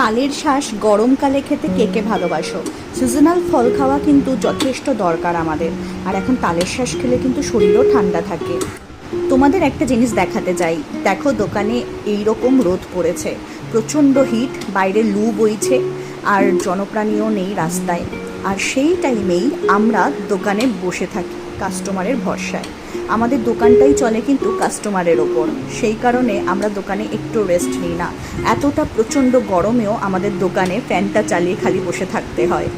তালের শ্বাস গরমকালে খেতে কে কে ভালোবাসো? সিজনাল ফল খাওয়া কিন্তু যথেষ্ট দরকার আমাদের। আর এখন তালের শ্বাস খেলে কিন্তু শরীরও ঠান্ডা থাকে। তোমাদের একটা জিনিস দেখাতে চাই, দেখো দোকানে এইরকম রোদ পড়েছে, প্রচণ্ড হিট, বাইরে লু বইছে, আর জনপ্রাণীও নেই রাস্তায়। আর সেই টাইমেই আমরা দোকানে বসে থাকি কাস্টমারের ভরসায়। আমাদের দোকানটাই চলে কিন্তু কাস্টমারের ওপর, সেই কারণে আমরা দোকানে একটু রেস্ট নিই না। এতটা প্রচণ্ড গরমেও আমাদের দোকানে ফ্যানটা চালিয়ে খালি বসে থাকতে হয়।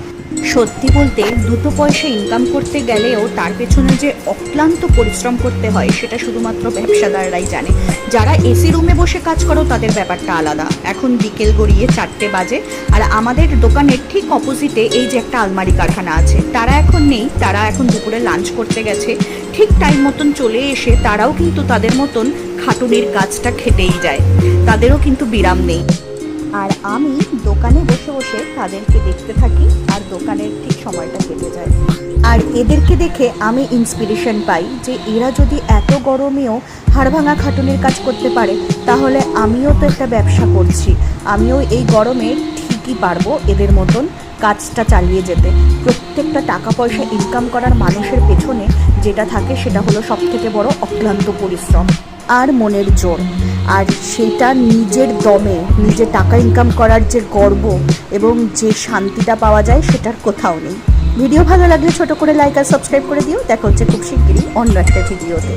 সত্যি বলতে দুটো পয়সা ইনকাম করতে গেলেও তার পেছনে যে অক্লান্ত পরিশ্রম করতে হয় সেটা শুধুমাত্র ব্যবসাদাররাই জানে। যারা এসি রুমে বসে কাজ করো তাদের ব্যাপারটা আলাদা। এখন বিকেল গড়িয়ে 4টে বাজে, আর আমাদের দোকানের ঠিক অপোজিটে এই যে একটা আলমারি কারখানা আছে, তারা এখন নেই, তারা এখন দুপুরে লাঞ্চ করতে গেছে। ঠিক টাইম মতন চলে এসে তারাও কিন্তু তাদের মতন খাটুনির কাজটা খেটেই যায়, তাদেরও কিন্তু বিরাম নেই। আর আমি দোকানে বসে বসে তাদেরকে দেখতে থাকি, আর দোকানের ঠিক সময়টা কেটে যায়। আর এদেরকে দেখে আমি ইন্সপিরেশন পাই যে এরা যদি এত গরমেও হাড়ভাঙা খাটুনির কাজ করতে পারে, তাহলে আমিও তো একটা ব্যবসা করছি, আমিও এই গরমে ঠিকই পারবো এদের মতন কাজটা চালিয়ে যেতে। প্রত্যেকটা টাকা পয়সা ইনকাম করার মানুষের পেছনে যেটা থাকে সেটা হলো সবথেকে বড় অক্লান্ত পরিশ্রম আর মনের জোর। আর সেটা নিজের দমে নিজে টাকা ইনকাম করার যে গর্ব এবং যে শান্তিটা পাওয়া যায় সেটার কোথাও নেই। ভিডিও ভালো লাগলে ছোট করে লাইক আর সাবস্ক্রাইব করে দিও। দেখা হচ্ছে খুব শিগগিরই অন্য একটা ভিডিওতে।